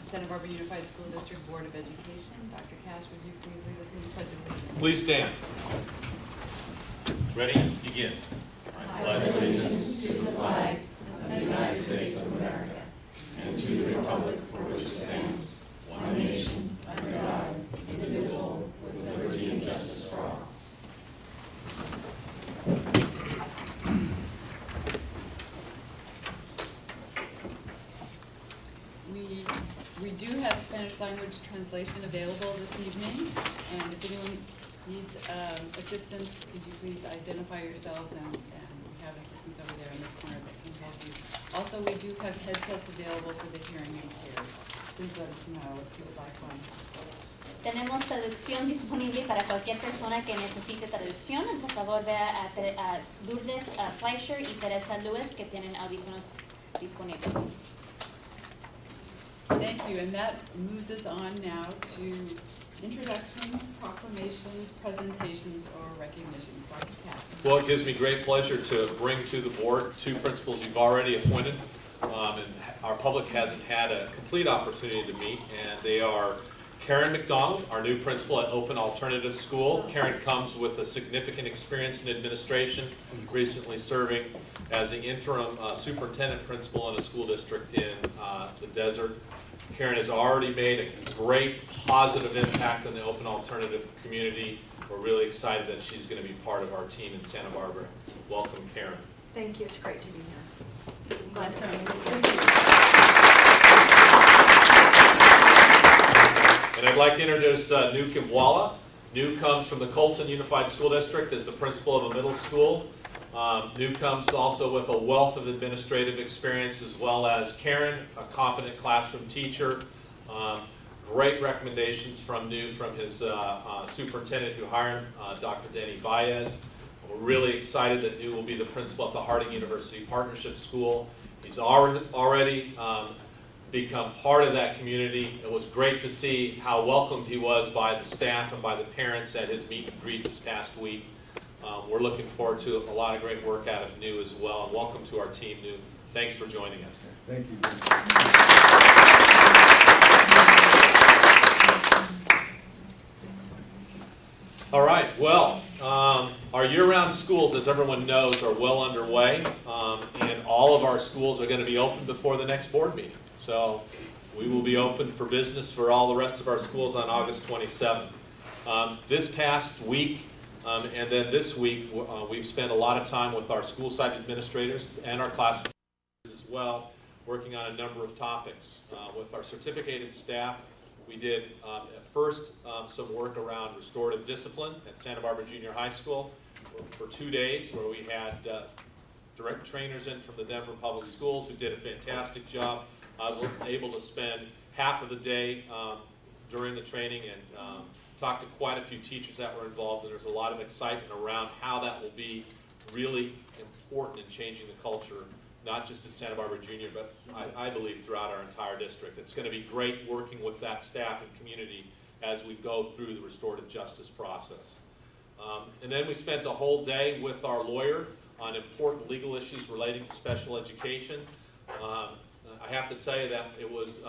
Santa Barbara Unified School District Board of Education. Dr. Cash, would you please lead us in the Pledge of Allegiance? Please stand. Ready? Begin. I pledge allegiance to the flag of the United States of America and to the republic for which it stands, one nation, under God, indivisible, with liberty and justice for all. We do have Spanish language translation available this evening, and if anyone needs assistance, could you please identify yourselves, and we have assistants over there in the corner that can help you. Also, we do have headsets available for the hearing impaired. Please let us know if you would like one. Tenemos traducción disponible para cualquier persona que necesite traducción. Por favor, vea a Lourdes Fleischer y Teresa Lewis, que tienen audífonos disponibles. Thank you, and that moves us on now to introductions, proclamations, presentations, or recognitions. Dr. Cash. Well, it gives me great pleasure to bring to the board two principals you've already appointed, and our public hasn't had a complete opportunity to meet, and they are Karen McDonald, our new principal at Open Alternative School. Karen comes with a significant experience in administration, recently serving as the interim superintendent principal in a school district in the desert. Karen has already made a great positive impact on the Open Alternative community. We're really excited that she's going to be part of our team in Santa Barbara. Welcome, Karen. Thank you. It's great to be here. And I'd like to introduce New Kimbwala. New comes from the Colton Unified School District as the principal of a middle school. New comes also with a wealth of administrative experience, as well as Karen, a competent classroom teacher. Great recommendations from New from his superintendent who hired Dr. Denny Baez. We're really excited that New will be the principal at the Harding University Partnership School. He's already become part of that community. It was great to see how welcomed he was by the staff and by the parents at his meet and greet this past week. We're looking forward to a lot of great work out of New as well. And welcome to our team, New. Thanks for joining us. Thank you. All right, well, our year-round schools, as everyone knows, are well underway, and all of our schools are going to be open before the next board meeting. So we will be open for business for all the rest of our schools on August 27th. This past week, and then this week, we've spent a lot of time with our school site administrators and our class as well, working on a number of topics. With our certificated staff, we did at first some work around restorative discipline at Santa Barbara Junior High School for 2 days, where we had direct trainers in from the Denver Public Schools who did a fantastic job. I was able to spend half of the day during the training and talked to quite a few teachers that were involved, and there's a lot of excitement around how that will be really important in changing the culture, not just at Santa Barbara Junior, but I believe throughout our entire district. It's going to be great working with that staff and community as we go through the restorative justice process. And then we spent a whole day with our lawyer on important legal issues relating to special education. I have to tell you that it was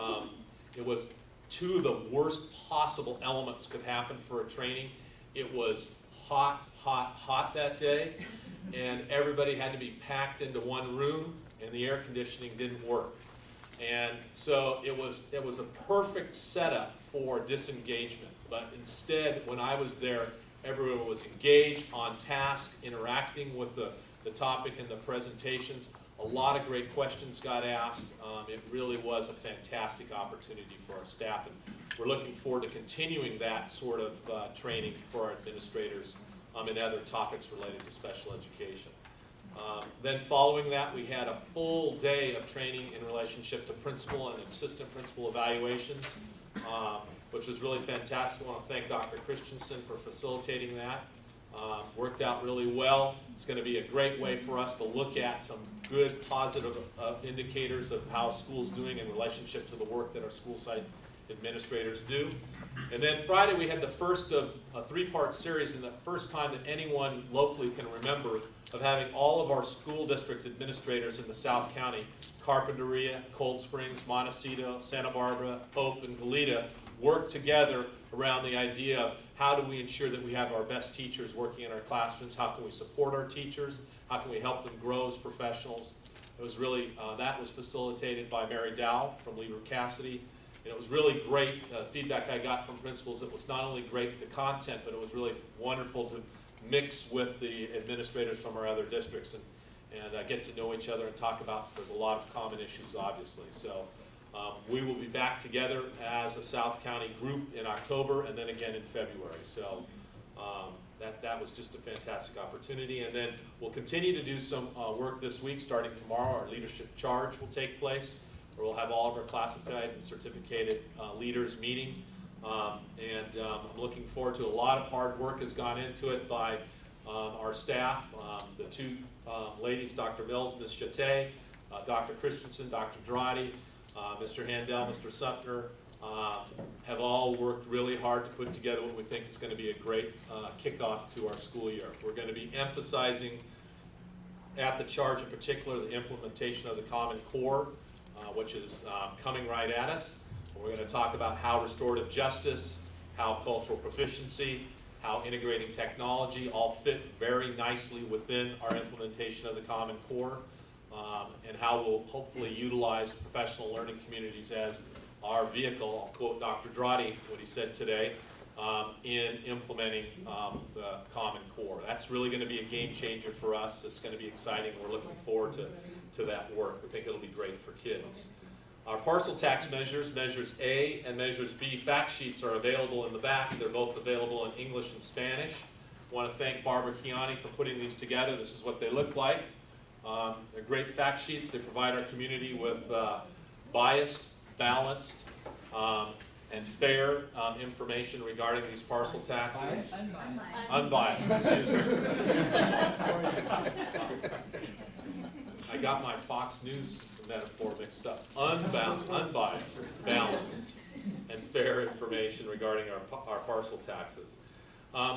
two of the worst possible elements could happen for a training. It was hot, hot, hot that day, and everybody had to be packed into one room, and the air conditioning didn't work. And so it was a perfect setup for disengagement. But instead, when I was there, everyone was engaged, on task, interacting with the topic and the presentations. A lot of great questions got asked. It really was a fantastic opportunity for our staff, and we're looking forward to continuing that sort of training for our administrators and other topics related to special education. Then following that, we had a full day of training in relationship to principal and assistant principal evaluations, which was really fantastic. I want to thank Dr. Christensen for facilitating that. Worked out really well. It's going to be a great way for us to look at some good positive indicators of how school's doing in relationship to the work that our school site administrators do. And then Friday, we had the first of a three-part series, and the first time that anyone locally can remember of having all of our school district administrators in the South County, Carpinteria, Cold Springs, Montecito, Santa Barbara, Hope, and Goleta, work together around the idea of how do we ensure that we have our best teachers working in our classrooms, how can we support our teachers, how can we help them grow as professionals. It was really, that was facilitated by Mary Dow from Lieber Cassidy. And it was really great feedback I got from principals. It was not only great the content, but it was really wonderful to mix with the administrators from our other districts and get to know each other and talk about, there's a lot of common issues obviously. So we will be back together as a South County group in October and then again in February. So that was just a fantastic opportunity. And then we'll continue to do some work this week. Starting tomorrow, our leadership charge will take place, where we'll have all of our classified and certificated leaders meeting. I'm looking forward to a lot of hard work has gone into it by our staff. The two ladies, Dr. Mills, Ms. Chate, Dr. Christensen, Dr. Drati, Mr. Handel, Mr. Sumner, have all worked really hard to put together what we think is going to be a great kickoff to our school year. We're going to be emphasizing at the charge in particular the implementation of the Common Core, which is coming right at us. We're going to talk about how restorative justice, how cultural proficiency, how integrating technology all fit very nicely within our implementation of the Common Core, and how we'll hopefully utilize professional learning communities as our vehicle. I'll quote Dr. Drati, what he said today, in implementing the Common Core. That's really going to be a game changer for us. It's going to be exciting. We're looking forward to that work. We think it'll be great for kids. Our parcel tax measures, Measures A and Measures B fact sheets are available in the back. They're both available in English and Spanish. I want to thank Barbara Chiani for putting these together. This is what they look like. They're great fact sheets. They provide our community with biased, balanced, and fair information regarding these parcel taxes. Unbiased, excuse me. I got my Fox News metaphor mixed up. Unbiased, balanced, and fair information regarding our parcel taxes.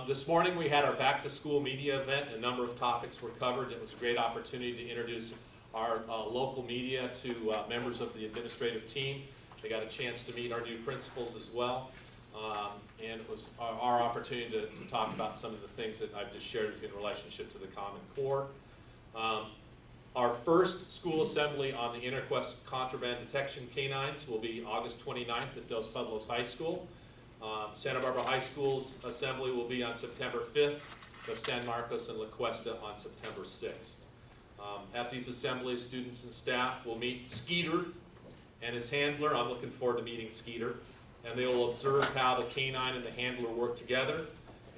This morning we had our back to school media event. A number of topics were covered. It was a great opportunity to introduce our local media to members of the administrative team. They got a chance to meet our new principals as well. And it was our opportunity to talk about some of the things that I've just shared with you in relationship to the Common Core. Our first school assembly on the Interquest contraband detection canines will be August 29th at Dos Pueblos High School. Santa Barbara High School's assembly will be on September 5th, with San Marcos and La Cuesta on September 6th. At these assemblies, students and staff will meet Skeeter and his handler. I'm looking forward to meeting Skeeter. And they will observe how the canine and the handler work together,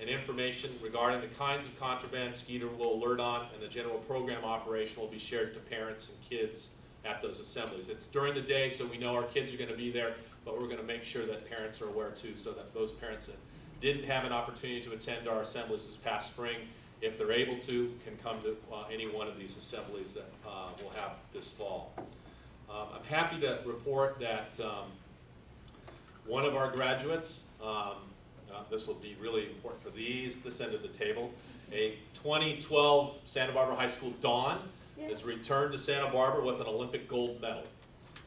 and information regarding the kinds of contraband Skeeter will alert on, and the general program operation will be shared to parents and kids at those assemblies. It's during the day, so we know our kids are going to be there, but we're going to make sure that parents are aware too, so that those parents that didn't have an opportunity to attend our assemblies this past spring, if they're able to, can come to any one of these assemblies that we'll have this fall. I'm happy to report that one of our graduates, this will be really important for this end of the table, a 2012 Santa Barbara High School Dawn has returned to Santa Barbara with an Olympic gold medal.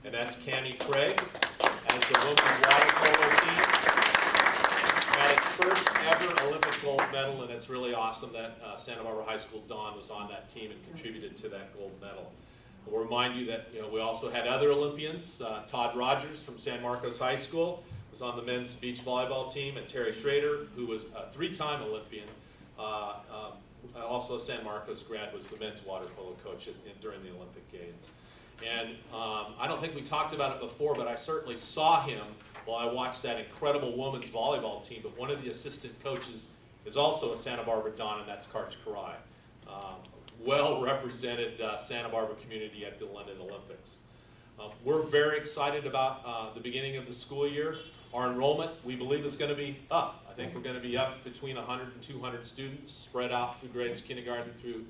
And that's Cammie Craig as the women's water polo team. Had its first ever Olympic gold medal, and it's really awesome that Santa Barbara High School Dawn was on that team and contributed to that gold medal. We'll remind you that we also had other Olympians. Todd Rogers from San Marcos High School was on the men's beach volleyball team, and Terry Schrader, who was a three-time Olympian, also a San Marcos grad, was the men's water polo coach during the Olympic Games. And I don't think we talked about it before, but I certainly saw him while I watched that incredible women's volleyball team. But one of the assistant coaches is also a Santa Barbara Don, and that's Karch Karai. Well-represented Santa Barbara community at the London Olympics. We're very excited about the beginning of the school year. Our enrollment, we believe, is going to be up. I think we're going to be up between 100 and 200 students spread out through grades kindergarten through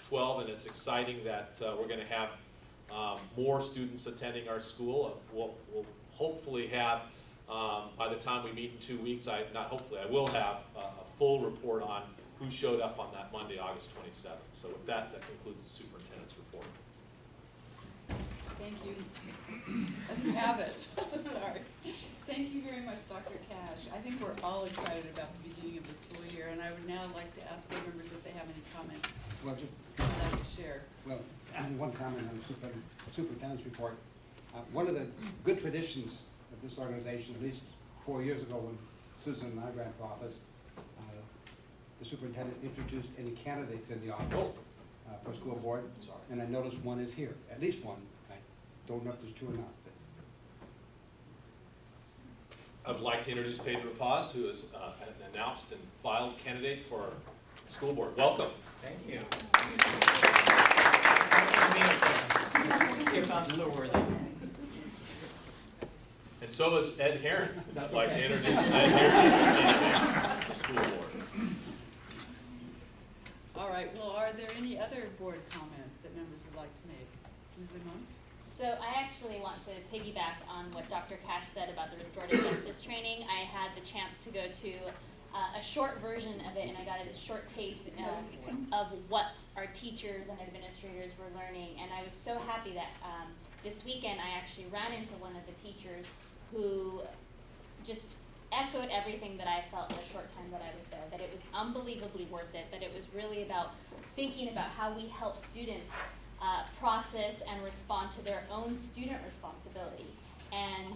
12, and it's exciting that we're going to have more students attending our school. We'll hopefully have By the time we meet in 2 weeks, I will have a full report on who showed up on that Monday, August 27th. So with that, that concludes the superintendent's report. Thank you. Let me have it. Sorry. Thank you very much, Dr. Cash. I think we're all excited about the beginning of the school year, and I would now like to ask board members if they have any comments Well, they'd like to share. well, one comment on the superintendent's report. One of the good traditions of this organization, at least 4 years ago when Susan and I ran for office, the superintendent introduced any candidates in the office for school board. Sorry. And I noticed one is here, at least one. I don't know if there's two or not. But I would like to introduce Pedro Paz, who is an announced and filed candidate for school board. Welcome. Thank you. If I'm so worthy. And so is Ed Herron. I'd like to introduce Ed Herron as a candidate for school board. All right, well, are there any other board comments that members would like to make? Ms. Limon? So I actually want to piggyback on what Dr. Cash said about the restorative justice training. I had the chance to go to a short version of it, and I got a short taste of what our teachers and administrators were learning. And I was so happy that this weekend I actually ran into one of the teachers who just echoed everything that I felt the short time that I was there, that it was unbelievably worth it, that it was really about thinking about how we help students process and respond to their own student responsibility. And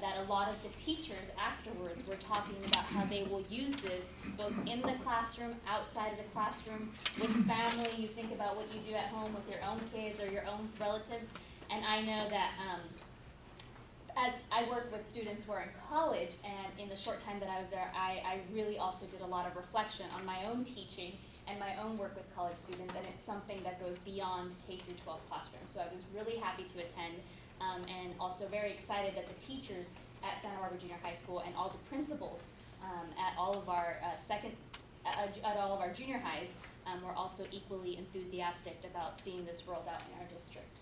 that a lot of the teachers afterwards were talking about how they will use this both in the classroom, outside of the classroom, with family. You think about what you do at home with your own kids or your own relatives. And I know that as I work with students who are in college, and in the short time that I was there, I really also did a lot of reflection on my own teaching and my own work with college students, and it's something that goes beyond K through 12 classrooms. So I was really happy to attend, and also very excited that the teachers at Santa Barbara Junior High School and all the principals at all of our at all of our junior highs were also equally enthusiastic about seeing this rolled out in our district.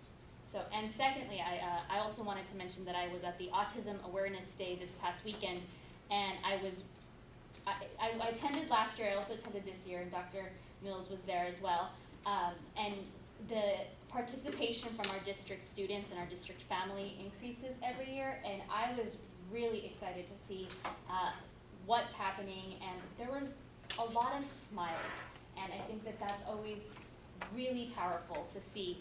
So, and secondly, I also wanted to mention that I was at the Autism Awareness Day this past weekend, and I attended last year, I also attended this year, and Dr. Mills was there as well. And the participation from our district students and our district family increases every year, and I was really excited to see what's happening, and there was a lot of smiles, and I think that that's always really powerful to see.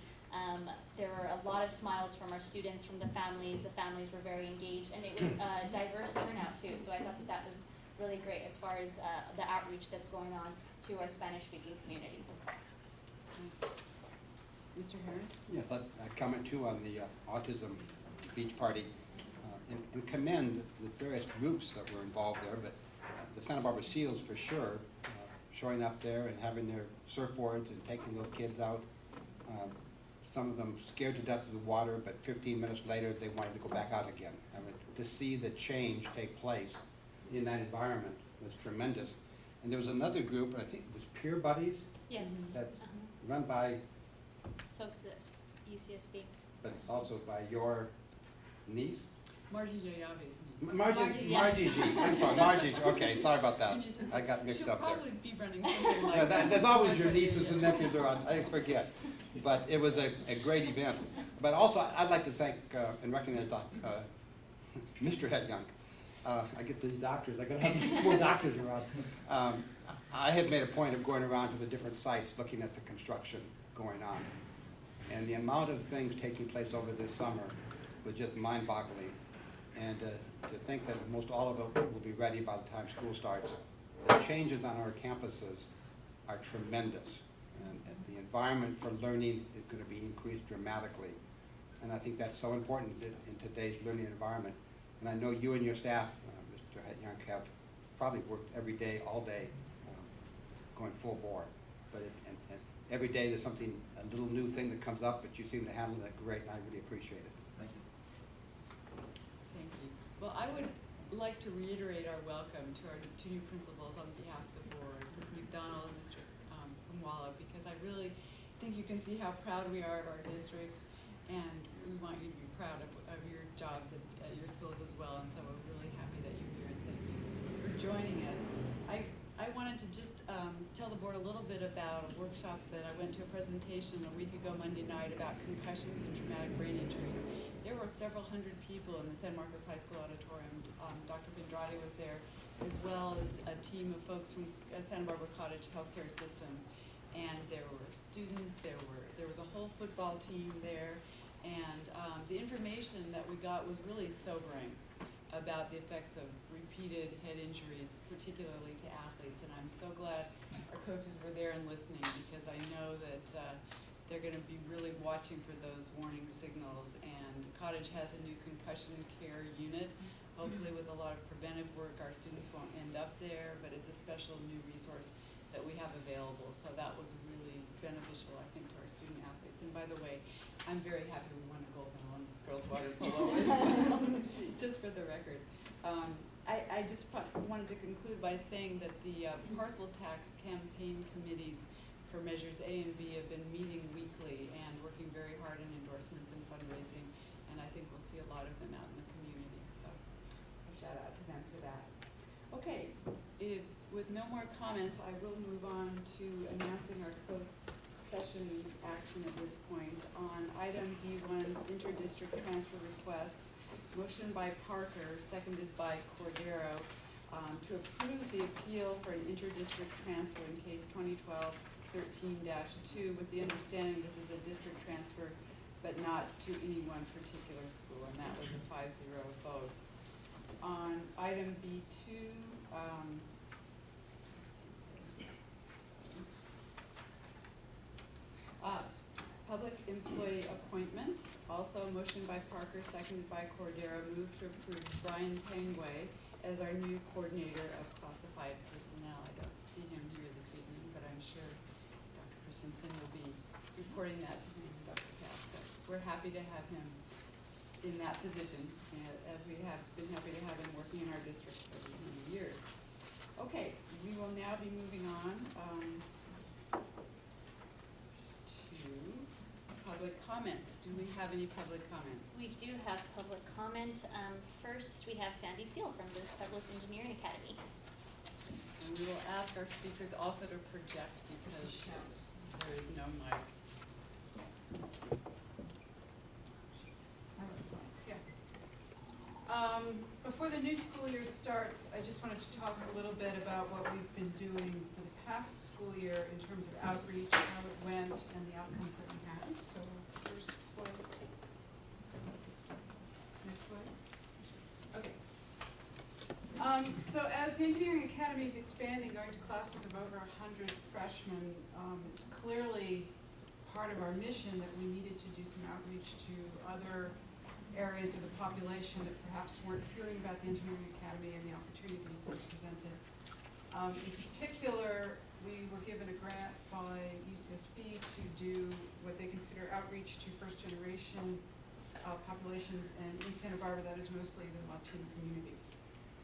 There were a lot of smiles from our students, from the families were very engaged, and it was a diverse turnout too, so I thought that that was really great as far as the outreach that's going on to our Spanish-speaking community. Mr. Herron? yes, I'd comment too on the autism beach party and commend the various groups that were involved there, but the Santa Barbara SEALs for sure, showing up there and having their surfboards and taking those kids out. Some of them scared to death of the water, but 15 minutes later they wanted to go back out again. I mean, to see the change take place in that environment was tremendous. And there was another group, I think it was Peer Buddies, Yes. that's run by, Folks at UCSB. but also by your niece? Margie Yayabe. Margie yes. G. I'm sorry, Margie, okay, sorry about that. I got mixed up there. She'll probably be running something like Yeah, that. there's always your nieces and nephews around, I forget. But it was a great event. But also, I'd like to thank and recognize Mr. Hedgunk. I get these doctors, I gotta have more doctors around. I had made a point of going around to the different sites, looking at the construction going on. And the amount of things taking place over this summer was just mind-boggling. And to think that most all of it will be ready by the time school starts. The changes on our campuses are tremendous. And the environment for learning is going to be increased dramatically. And I think that's so important in today's learning environment. And I know you and your staff, Mr. Hedgunk, have probably worked every day, all day, going full bore. But and every day there's something, a little new thing that comes up, but you seem to handle it great, and I really appreciate it. Thank you. Thank you. Well, I would like to reiterate our welcome to our two new principals on behalf of the board, Ms. McDonald and Mr. Kumwala, because I really think you can see how proud we are of our district, and we want you to be proud of your jobs at your schools as well, and so we're really happy wanted to just tell the board a little bit about a workshop that I went to, a presentation a week ago Monday night about concussions and traumatic brain injuries. There were several hundred people in the San Marcos High School auditorium. Dr. Bendrade was there, as well as a team of folks from Santa Barbara Cottage Healthcare Systems. And there were students, there was a whole football team there, and the information that we got was really sobering about the effects of repeated head injuries, particularly to athletes. And I'm so glad our coaches were there and listening, because I know that they're going to be really watching for those warning signals. And Cottage has a new concussion care unit. Hopefully with a lot of preventive work, our students won't end up there, but it's a special new resource that we have available. So that was really beneficial, I think, to our student athletes. And by the way, I'm very happy we won a gold medal in girls water polo as well, just for the record. I just wanted to conclude by saying that the parcel tax campaign committees for measures A and B have been meeting weekly and working very hard in endorsements and fundraising, and I think we'll see a lot of them out in the community. So a shout out to them for that. Okay, with no more comments, I will move on to announcing our closed session action at this point. On item B1, inter-district transfer request, motion by Parker, seconded by Cordero, to approve the appeal for an inter-district transfer in case 2012-13-2, with the understanding this is a district transfer, but not to any one particular school, and that was a 5-0 vote. On item B2, public employee appointment, also motion by Parker, seconded by Cordero, move to approve Brian Pangway as our new coordinator of classified personnel. I don't see him here this evening, but I'm sure Dr. Christensen will be reporting that to him, Dr. Cass. So we're happy to have him in that position, as we have been happy to have him working in our district for many years. Okay, we will now be moving on to public comments. Do we have any public comment? We do have public comment. First, we have Sandy Seal from Los Pueblos Engineering Academy. And we will ask our speakers also to project, because there is no mic. Before the new school year starts, I just wanted to talk a little bit about what we've been doing for the past school year in terms of outreach, how it went, and the outcomes that we had. So first slide. Next slide. Okay. So as the Engineering Academy is expanding, going to classes of over 100 freshmen, it's clearly part of our mission that we needed to do some outreach to other areas of the population that perhaps weren't hearing about the Engineering Academy and the opportunities that it presented. In particular, we were given a grant by UCSB to do what they consider outreach to first-generation populations, and in Santa Barbara, that is mostly the Latino community.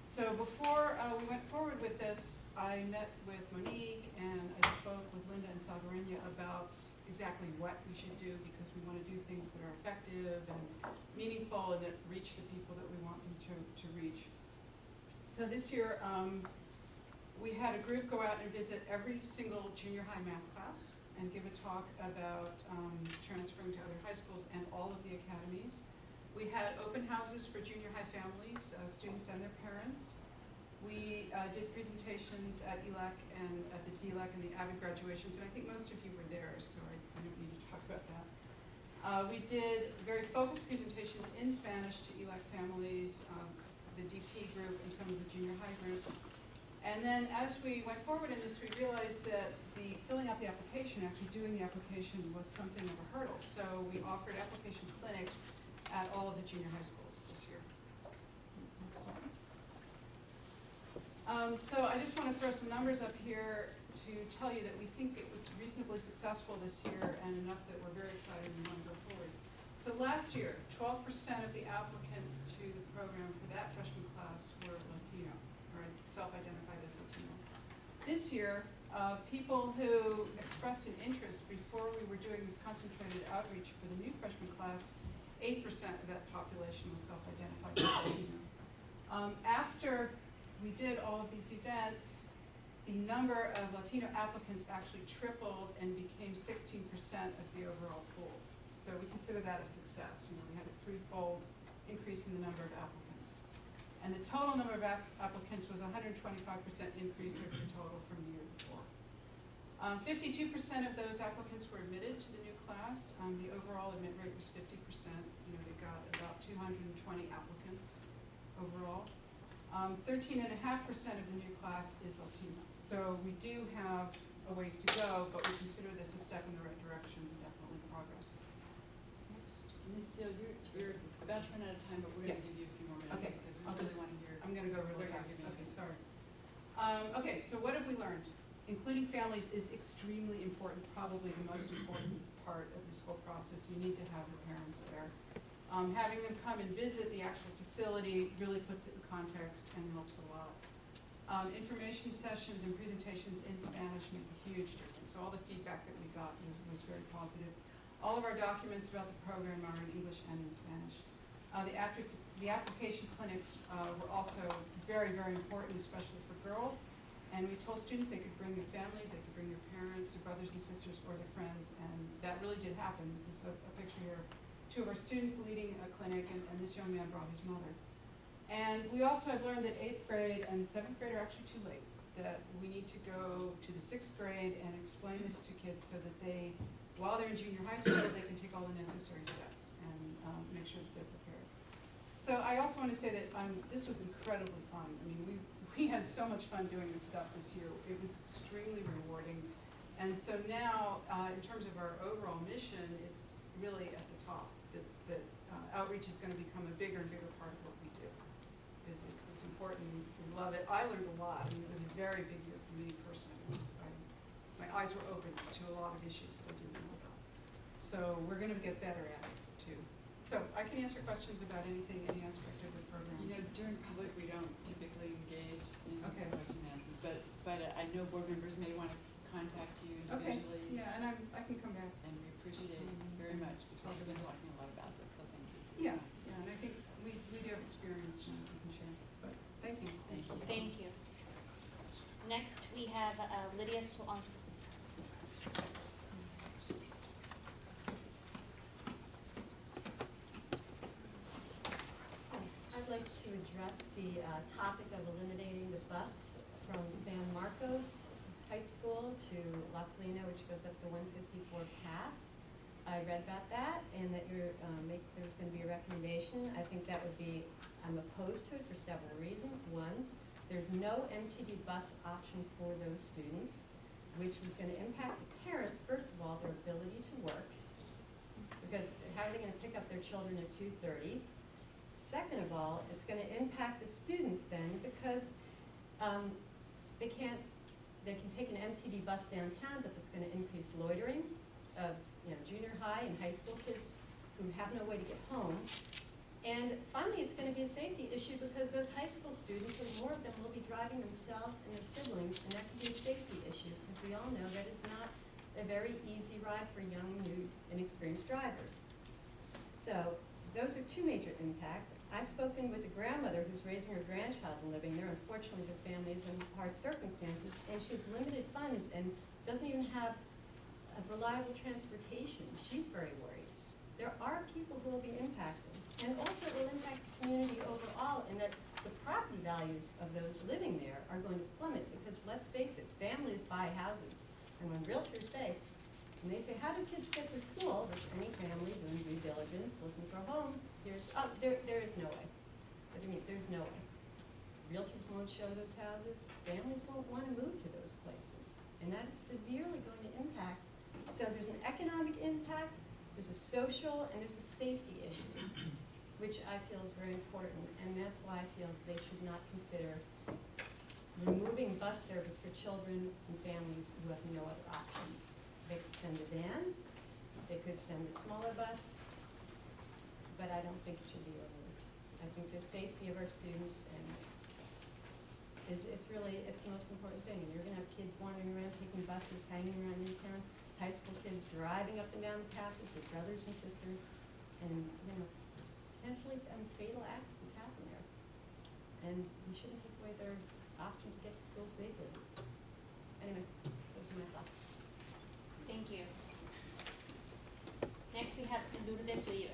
So before we went forward with this, I met with Monique and I spoke with Linda and Salvarenia about exactly what we should do, because we want to do things that are effective and meaningful and that reach the people that we want them to reach. So this year, we had a group go out and visit every single junior high math class and give a talk about transferring to other high schools and all of the academies. We had open houses for junior high families, students and their parents. We did presentations at ELAC and at the DLAC and the AVID graduations, and I think most of you were there, so I don't need to talk about that. We did very focused presentations in Spanish to ELAC families, the DP group, and some of the junior high groups. And then as we went forward in this, we realized that the filling out the application, actually doing the application, was something of a hurdle. So we offered application clinics at all of the junior high schools this year. Next slide. So I just want to throw some numbers up here to tell you that we think it was reasonably successful this year, and enough that we're very excited and want to go forward. So last year, 12% of the applicants to the program for that freshman class were Latino, or self-identified as Latino. This year, people who expressed an interest before we were doing this concentrated outreach for the new freshman class, 8% of that population was self-identified as Latino. After we did all of these events, the number of Latino applicants actually tripled and became 16% of the overall pool. So we consider that a success. You know, we had a threefold increase in the number of applicants. And the total number of applicants was 125% increase over the total from the year before. 52% of those applicants were admitted to the new class. The overall admit rate was 50%. You know, they got about 220 applicants overall. 13.5% of the new class is Latino. So we do have a ways to go, but we consider this a step in the right direction and definitely progress. Next. Ms. Seal, you're about to run out of time, but we're Yeah. gonna give you a few more minutes. Okay, because we I'll really just- wanna hear. I'm gonna go really what you're fast. giving Okay, us. sorry. Okay, so what have we learned? Including families is extremely important, probably the most important part of this whole process. You need to have the parents there. Having them come and visit the actual facility really puts it in context and helps a lot. Information sessions and presentations in Spanish make a huge difference. All the feedback that we got was very positive. All of our documents about the program are in English and in Spanish. The application clinics were also very, very important, especially for girls. And we told students they could bring their families, they could bring their parents, their brothers and sisters, or their friends, and that really did happen. This is a picture here of two of our students leading a clinic, and this young man brought his mother. And we also have learned that 8th grade and 7th grade are actually too late, that we need to go to the 6th grade and explain this to kids so that they, while they're in junior high school, they can take all the necessary steps and make sure that they're prepared. So I also want to say that this was incredibly fun. I mean, we had so much fun doing this stuff this year. It was extremely rewarding. And so now, in terms of our overall mission, it's really at the top, that outreach is going to become a bigger and bigger part of what we do. It's important, we love it. I learned a lot. I mean, it was a very big year for me personally. My eyes were open to a lot of issues that I didn't know about. So we're going to get better at it, too. So I can answer questions about anything, any aspect of the program. You know, during public, we don't typically engage in Okay. question and answers, but I know board members may want to contact you Okay, individually. yeah, and I can come back. And we appreciate it very much, because we've been talking a lot about this, so thank you. Yeah, yeah, and I think we do have experience now we can share, but thank you. Thank you. Thank you. Next, we have Lydia Swanson. I'd like to address the topic of eliminating the bus from San Marcos High School to La Colina, which goes up to 154 Pass. I read about that and that there's going to be a recommendation. I think that would be, I'm opposed to it for several reasons. One, there's no MTD bus option for those students, which was going to impact the parents, first of all, their ability to work, because how are they going to pick up their children at 2:30? Second of all, it's going to impact the students then, because they can take an MTD bus downtown, but it's going to increase loitering of junior high and high school kids who have no way to get home. And finally, it's going to be a safety issue, because those high school students, and more of them, will be driving themselves and their siblings, and that could be a safety issue, because we all know that it's not a very easy ride for young, new, inexperienced drivers. So those are two major impacts. I've spoken with a grandmother who's raising her grandchild and living there. Unfortunately, the family is in hard circumstances, and she has limited funds and doesn't even have a reliable transportation. She's very worried. There are people who will be impacted, and also it will impact the community overall, in that the property values of those living there are going to plummet, because let's face it, families buy houses. And when realtors say, when they say, how do kids get to school? Which any family doing due diligence, looking for a home, there is no way. But I mean, there's no way. Realtors won't show those houses. Families won't want to move to those places. And that is severely going to impact. So there's an economic impact, there's a social, and there's a safety issue, which I feel is very important. And that's why I feel they should not consider removing bus service for children and families who have no other options. They could send a van, they could send a smaller bus, but I don't think it should be removed. I think the safety of our students, and it's the most important thing. And you're going to have kids wandering around, taking buses, hanging around in town, high school kids driving up and down the passage with brothers and sisters, and potentially fatal accidents happen there. And we shouldn't take away their option to get to school safely. anyway, those are my thoughts. Thank you. Next, we have Lourdes Uribe.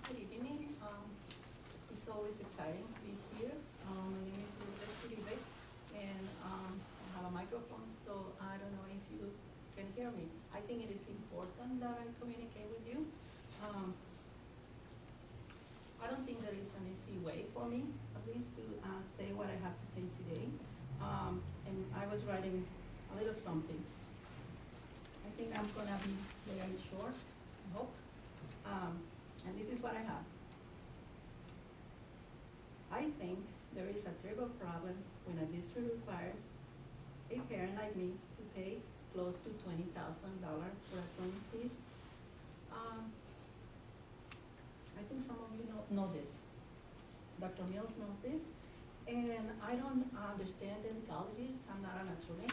Good evening. It's always exciting to be here. My name is Lourdes Uribe, and I have a microphone, so I don't know if you can hear me. I think it is important that I communicate with you. I don't think there is an easy way for me, at least to say what I have to say today. And I was writing a little something. I think I'm gonna be very short, I hope. And this is what I have. I think there is a terrible problem when a district requires a parent like me to pay close to $20,000 for attorney's fees. I think some of you know this. Dr. Mills knows this. And I don't understand the legalities. I'm not an attorney.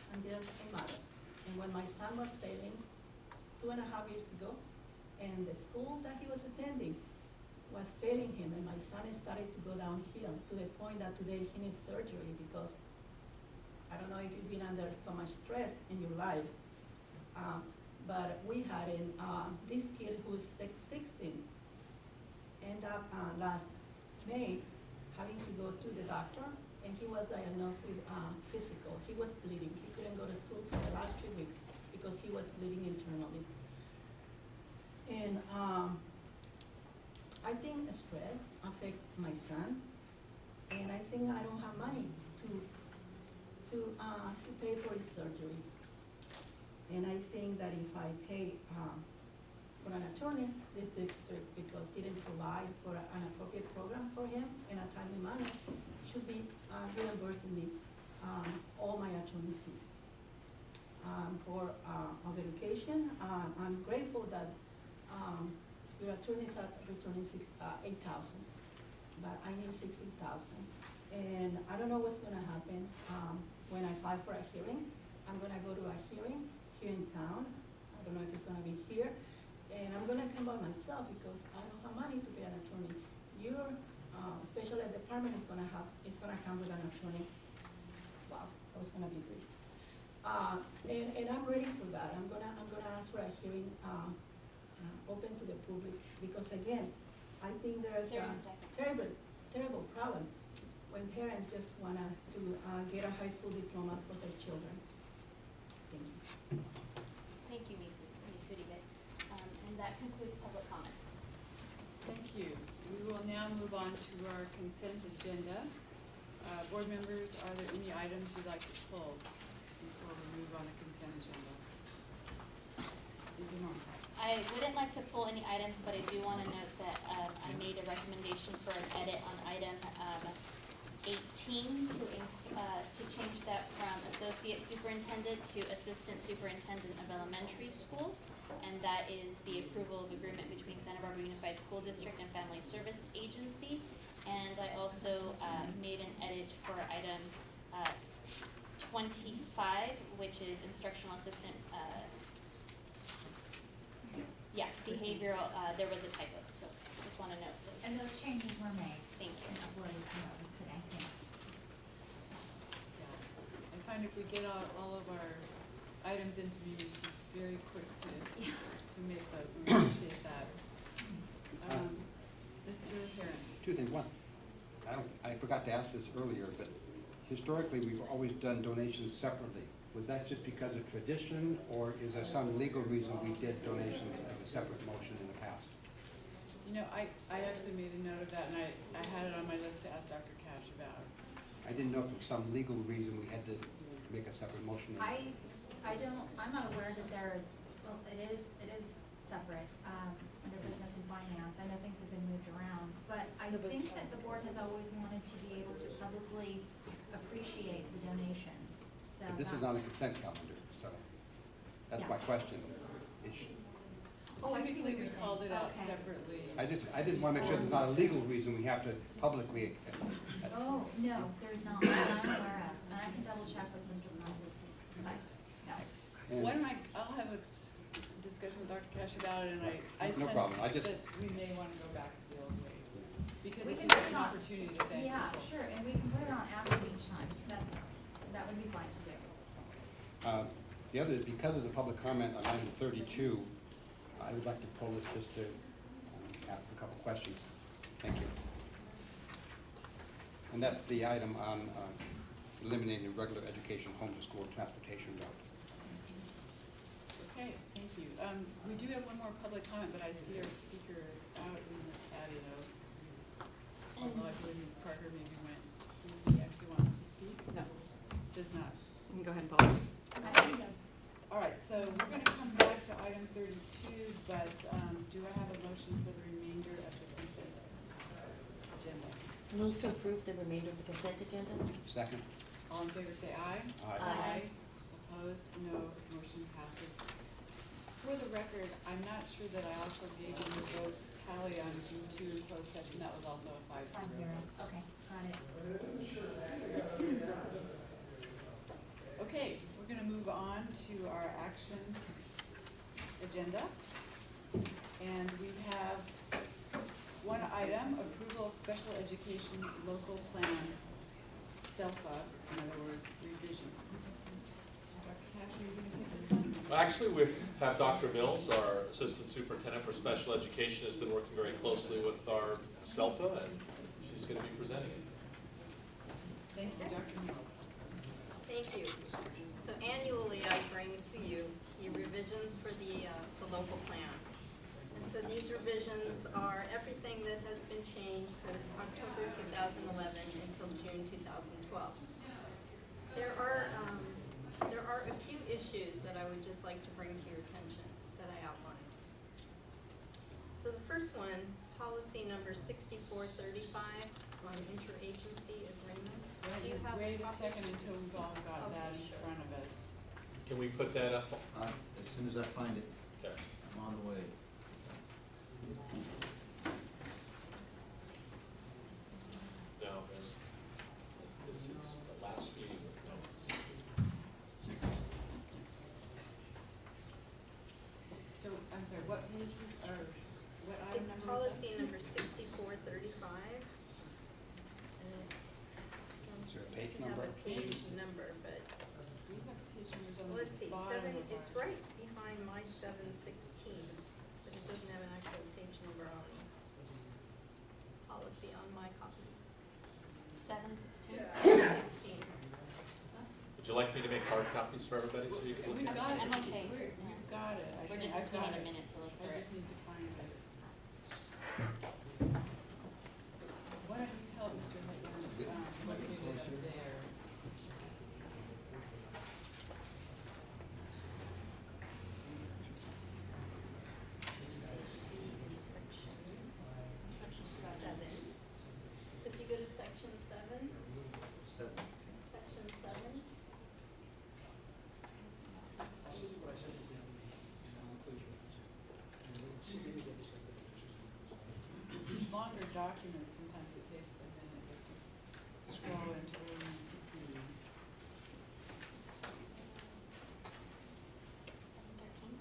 I'm just a mother. And when my son was failing 2.5 years ago, and the school that he was attending was failing him, and my son started to go downhill to the point that today he needs surgery because I don't know if you've been under so much stress in your life, but we had this kid who is 16 end up last May having to go to the doctor, and he was diagnosed with physical. He was bleeding. He couldn't go to school for the last 3 weeks because he was bleeding internally. And I think stress affects my son, and I think I don't have money to pay for his surgery. And I think that if I pay for an attorney, this district, because didn't provide for an appropriate program for him in a timely manner, should be reimbursing me all my attorney's fees. For of education, I'm grateful that your attorneys are returning $8,000, but I need $16,000. And I don't know what's gonna happen when I file for a hearing. I'm gonna go to a hearing here in town. I don't know if it's gonna be here. And I'm gonna come by myself because I don't have money to pay an attorney. Your special ed department is gonna come with an attorney. Wow, that was gonna be brief. And I'm ready for that. I'm gonna ask for a hearing open to the public because again, I think there's a 30 seconds. terrible problem when parents just wanna get a high school diploma for their children. Thank you. Thank you, Ms. Uribe. And that concludes public comment. Thank you. We will now move on to our consent agenda. Board members, are there any items you'd like to pull before we move on to consent agenda? Ms. Limon. I wouldn't like to pull any items, but I do want to note that I made a recommendation for an edit on item 18 to change that from associate superintendent to assistant superintendent of elementary schools, and that is the approval of agreement between Santa Barbara Unified School District and Family Service Agency. And I also made an edit for item 25, which is instructional assistant. Behavioral. There was a typo, so just want to note those. And those changes were made. Thank you. And uploaded to notice today, yes. Yeah. I find if we get all of our items into me, she's very quick to make those. We appreciate that. Mr. Herron. Two things. One, I forgot to ask this earlier, but historically, we've always done donations separately. Was that just because of tradition, or is there some legal reason we did donations as a separate motion in the past? You know, I actually made a note of that, and I had it on my list to ask Dr. Cash about. I didn't know if for some legal reason we had to make a separate motion. I'm not aware that there is, well, it is separate, under business and finance. I know things have been moved around, but I think that the board has always wanted to be able to publicly appreciate the donations, so. But this is on the consent calendar, so that's my Yes. question. Oh, I see what Typically, we you're saying. called it out Okay. separately. I didn't want to make sure there's not a legal reason we have to publicly. Oh, no, there's not, that I'm aware of. And I can double check with Mr. Combs. And- Why don't I'll have a discussion with Dr. Cash about it, and I No sense problem. I just- that we may wanna go back to the old way. Because We I can think it's just an not- opportunity to thank people. Yeah, sure, and we can put it on after each time. That would be fine to do. The other is because of the public comment on item 32, I would like to pull it just to ask a couple questions. Thank you. And that's the item on eliminating the regular education home-to-school transportation route. Okay, thank you. We do have one more public comment, but I see our speaker is out in the patio. Although I believe Ms. Parker maybe went to see if he actually wants to speak. No. Does not. You can go ahead and pause. All right, so we're gonna come back to item 32, but do I have a motion for the remainder of the consent agenda? Move to approve the remainder of the consent agenda? Second? All in favor, say aye. Aye. Opposed, no, motion passes. For the record, I'm not sure that I also gave you the vote tally on G2 closed session, that was also a 5-0. Okay, got it. Okay, we're gonna move on to our action agenda. And we have one item, approval of special education local plan, SELFA, in other words, revision. Dr. Cash, are you gonna take this one? Well, actually, we have Dr. Mills, our Assistant Superintendent for Special Education, has been working very closely with our SELPA, and she's going to be presenting it. Thank you, Dr. Mill. Thank you. So annually, I bring to you the revisions for the local plan. And so these revisions are everything that has been changed since October 2011 until June 2012. There are a few issues that I would just like to bring to your attention that I outlined. So the first one, policy number 6435 on interagency agreements. Do you have Wait a copy? second until we've all got Okay, that in sure. front of us. Can we put that up? As soon as I find it, Okay. I'm on the way. No, this is the last meeting with notes. So, I'm sorry, what page, or what item It's number is that? policy number 6435. Is there a page Doesn't have number? a page number, but, Do you have page numbers on the let's see, bottom of it's our- right behind my 716, but it doesn't have an actual page number on policy on my copy. 7:16. 716. Would you like me to make hard copies for everybody so you can look We've at it? got it. I'm okay. We've got it. I We're think just, I've we got need a it. minute to look for I it. just need to find it. Why don't you help Mr. Hutton, locate it up there? In section 7. So if you go to section 7, section 7, These longer documents, sometimes it takes a minute just to scroll into where you need to be. 13?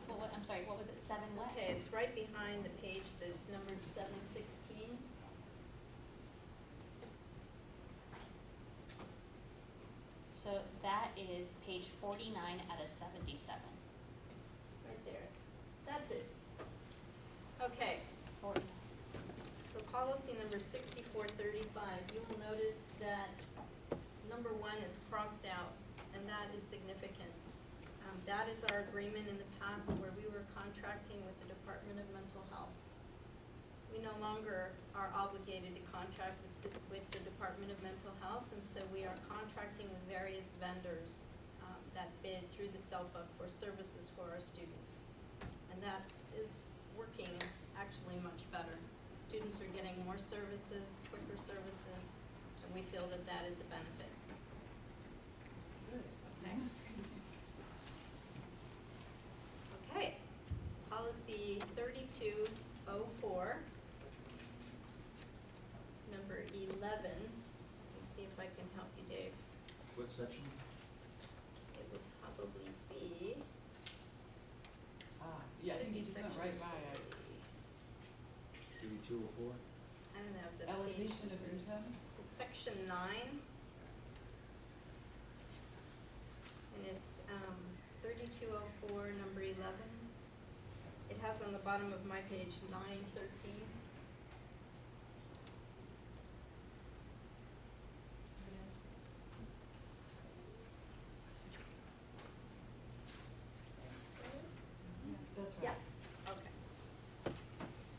Well, I'm sorry, what was it, 7 what? okay, it's right behind the page that's numbered 716. So that is page 49 out of 77. Right there. That's it. Okay, For- so policy number 6435, you will notice that number 1 is crossed out, and that is significant. That is our agreement in the past where we were contracting with the Department of Mental Health. We no longer are obligated to contract with the Department of Mental Health, and so we are contracting with various vendors that bid through the SELPA for services for our students. And that is working actually much better. Students are getting more services, quicker services, and we feel that that is a benefit. Good. Okay. Okay, policy 3204, number 11, can help you, Dave. What section? It would probably be. Yeah, I think should be you just went section right by it. 3204? I don't know, the page. Allocation of numbers. income? It's section 9. And it's 3204, number 11. It has on the bottom of my page 913. That's Yeah, right. okay.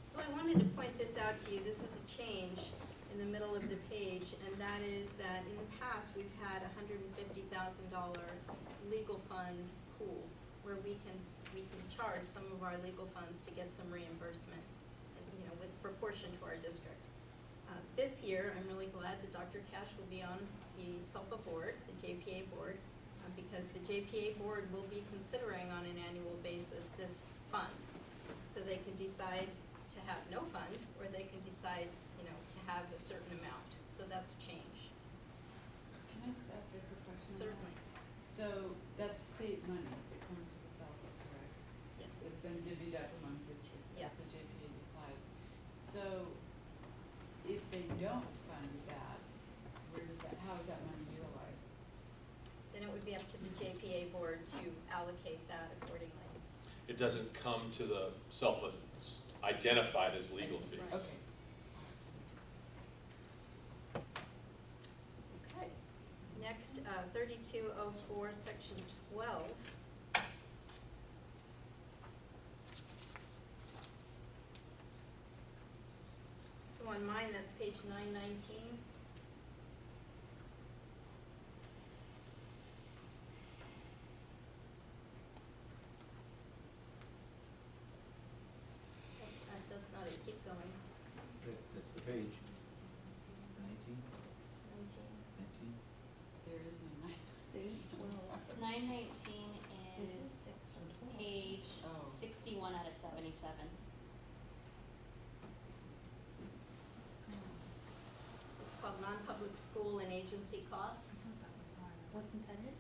So I wanted to point this out to you. This is a change in the middle of the page, and that is that in the past, we've had a $150,000 legal fund pool where we can charge some of our legal funds to get some reimbursement, and, you know, with proportion to our district. This year, I'm really glad that Dr. Cash will be on the SELPA board, the JPA board, because the JPA board will be considering on an annual basis this fund. So they can decide to have no fund, or they can decide, you know, to have a certain amount. So that's a change. Can I just ask a quick question? on that? Certainly. So that's state money that comes to the South, correct? Yes. It's then divvied up among districts as Yes. the JPA decides. So if they don't fund that, how is that money utilized? Then it would be up to the JPA board to allocate that accordingly. It doesn't come to the SELPA identified as legal fees. Right. Okay. Okay. Next, 3204, section 12. So on mine, that's page 919. That's not it, keep going. That's the page. 19? 19? There is no night. There's 12. 919 This is is section 12. page Oh. 61 out of 77. It's called non-public school and agency costs. Wasn't that it?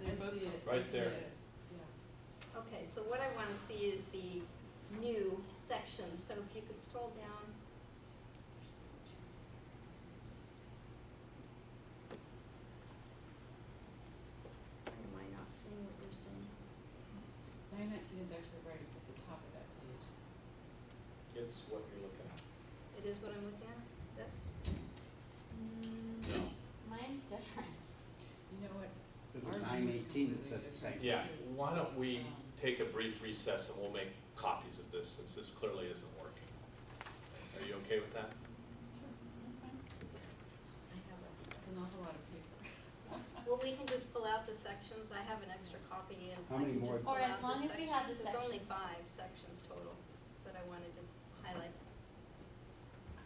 I see it. Right I see there. it. Yeah. Okay, so what I want to see is the new section, so if you could scroll down. Or am I not seeing what you're seeing? 919 is actually right at the top of that page. It's what you're looking at. It is what I'm looking at, this? No. Mine's different. You know what? This Our is view 918 that completely says the same. different. Yeah, why don't we take a brief recess and we'll make copies of this since this clearly isn't working. Are you okay with that? That's fine. I have That's an awful lot of paper. Well, we can just pull out the sections. I have an extra copy and How I many can more? just pull Or out as the long as we have the sections. There's only section. 5 sections total that I wanted to highlight.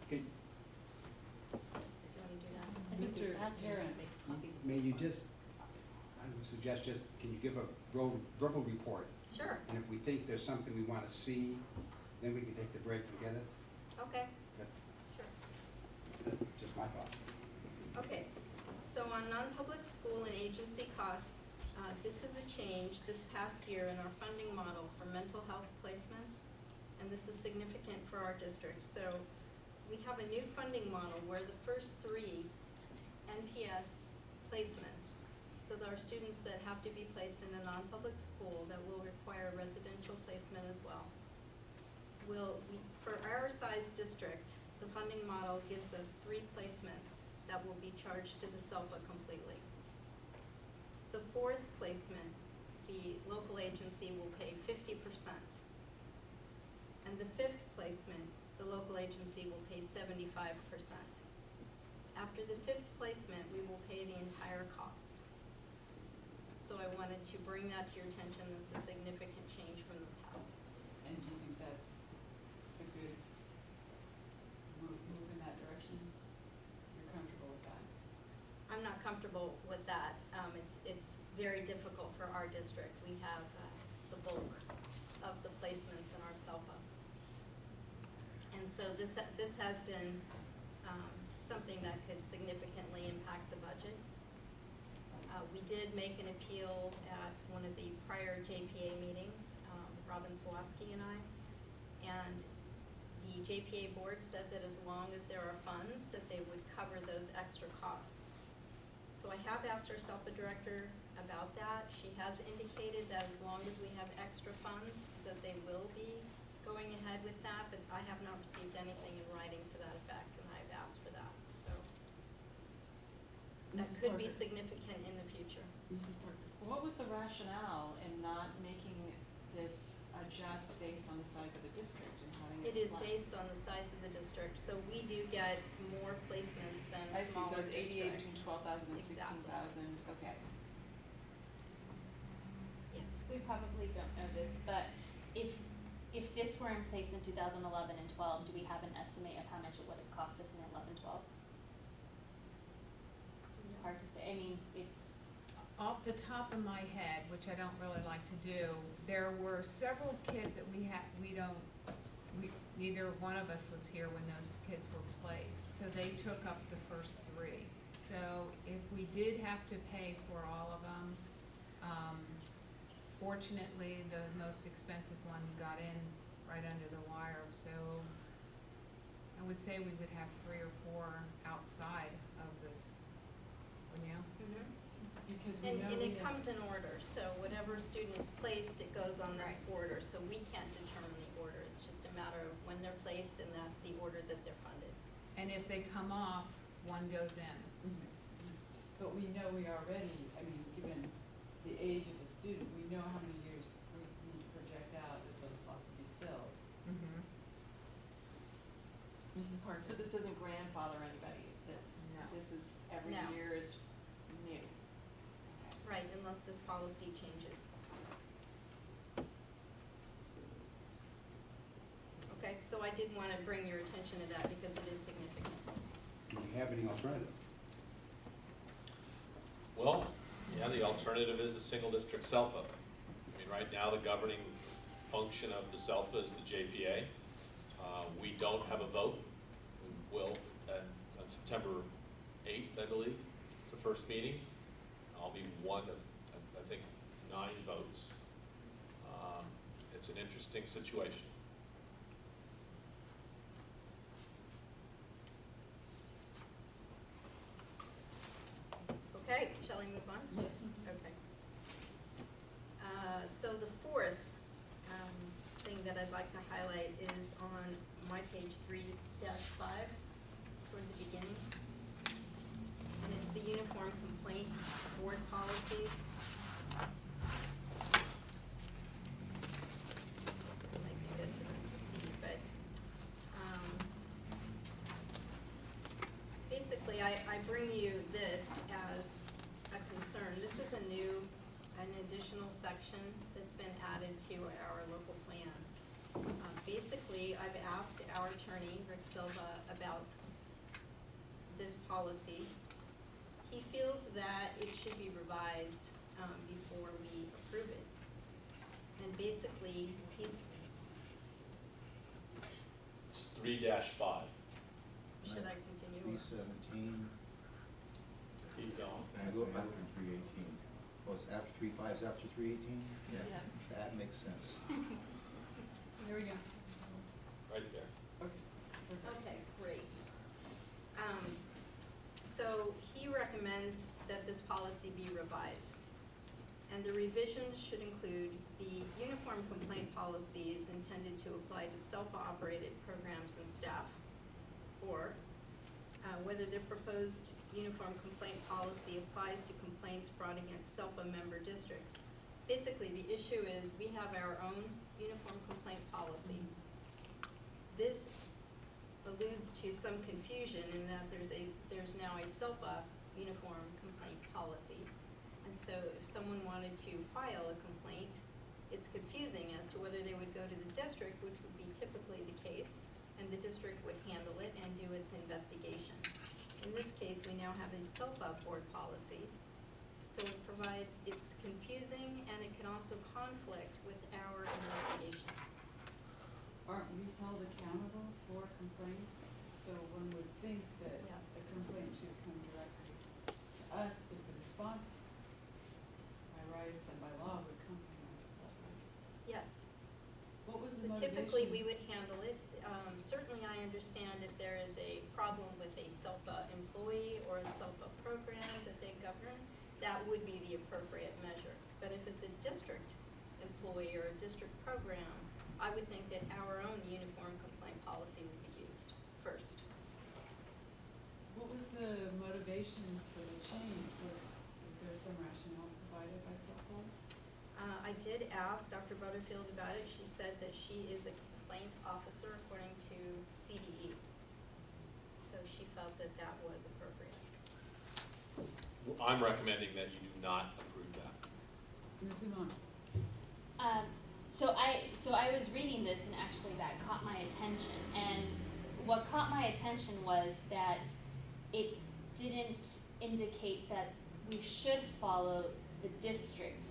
Okay, Do you want to do that? I think we Mr. asked them to Heron. make copies of may this you one. just, I would suggest just, can you give a verbal report? Sure, And if we think there's something we want to see, then we can take the break and get it. okay, That- sure. That's just my thought. Okay, so on non-public school and agency costs, this is a change this past year in our funding model for mental health placements, and this is significant for our district. So we have a new funding model where the first 3 NPS placements, so there are students that have to be placed in a non-public school that will require residential placement as well. For our size district, the funding model gives us 3 placements that will be charged to the SELPA completely. The 4th placement, the local agency will pay 50%. And the 5th placement, the local agency will pay 75%. After the 5th placement, we will pay the entire cost. So I wanted to bring that to your attention. That's a significant change from the past. And do you think that's a good move in that direction? You're comfortable with that? I'm not comfortable with that. It's very difficult for our district. We have the bulk of the placements in our SELPA. And so this has been something that could significantly impact the budget. We did make an appeal at one of the prior JPA meetings, Robin Swaski and I, and the JPA board said that as long as there are funds, that they would cover those extra costs. So I have asked our SELPA director about that. She has indicated that as long as we have extra funds, that they will be going ahead with that, but I have not received anything in writing to that effect, and I've asked for that, so. That Mrs. could be Parker. significant in the future. Mrs. Parker? What was the rationale in not making this adjust based on the size of the district and having it It is flat? based on the size of the district, so we do get more placements than I a see, so smaller it's 88 district. between 12,000 and Exactly. 16,000, okay. Yes. We probably don't know this, but if this were in place in 2011 and 12, do we have an estimate of how much it would have cost us in 11, 12? Hard to say, I mean, it's, Off the top of my head, which I don't really like to do, there were several kids that neither one of us was here when those kids were placed, so they took up the first three. So if we did have to pay for all of them, fortunately, the most expensive one got in right under the wire, so I would say we would have 3 or 4 outside of this, wouldn't you? Mhm. Because we And, know and we it have- comes in order, so whatever student is placed, it goes on this Right. order, so we can't determine the order. It's just a matter of when they're placed, and that's the order that they're funded. And if they come off, one goes in. But we know we already, I mean, given the age of the student, we know how many years we need to project out that those slots will be filled. Mrs. Parker? So this doesn't grandfather anybody, that No. this is, every No. year is new? Okay. Right, unless this policy changes. Okay, so I did want to bring your attention to that because it is significant. Do we have any alternative? Well, yeah, the alternative is a single district SELPA. I mean, right now, the governing function of the SELPA is the JPA. We don't have a vote. We will on September 8th, I believe. It's the first meeting. I'll be one of, I think, 9 votes. It's an interesting situation. Okay, shall we move on? Yes. Okay. So the fourth thing that I'd like to highlight is on my page 3-5 toward the beginning. And it's the uniform complaint board policy. This one might be good for them to see, but basically I bring you this as a concern. This is an additional section that's been added to our local plan. Basically, I've asked our attorney, Rick Silva, about this policy. He feels that it should be revised before we approve it. And basically, It's 3-5. should I continue? 317, Keep going. I go after 318. Oh, it's after 3.5 is after 318? Yeah. That makes sense. There we go. Right there. Okay, great. So he recommends that this policy be revised. And the revisions should include the uniform complaint policy is intended to apply to self-operated programs and staff, or whether the proposed uniform complaint policy applies to complaints brought against SELPA member districts. Basically, the issue is we have our own uniform complaint policy. This alludes to some confusion in that there's now a SELPA uniform complaint policy. And so if someone wanted to file a complaint, it's confusing as to whether they would go to the district, which would be typically the case, and the district would handle it and do its investigation. In this case, we now have a SELPA board policy. So it's confusing, and it can also conflict with our investigation. Aren't we held accountable for complaints? So one would think that Yes. a typically, we would handle it. Certainly, I understand if there is a problem with a SELPA employee or a SELPA program that they govern, that would be the appropriate measure. But if it's a district employee or a district program, I would think that our own uniform complaint policy would be used first. What was the motivation for the change? Was there some rationale provided by SELPA? I did ask Dr. Butterfield about it. She said that she is a complaint officer according to CDE. So she felt that that was appropriate. I'm recommending that you do not approve that. Ms. Limon? So I was reading this and actually that caught my attention. And what caught my attention was that it didn't indicate that we should follow the district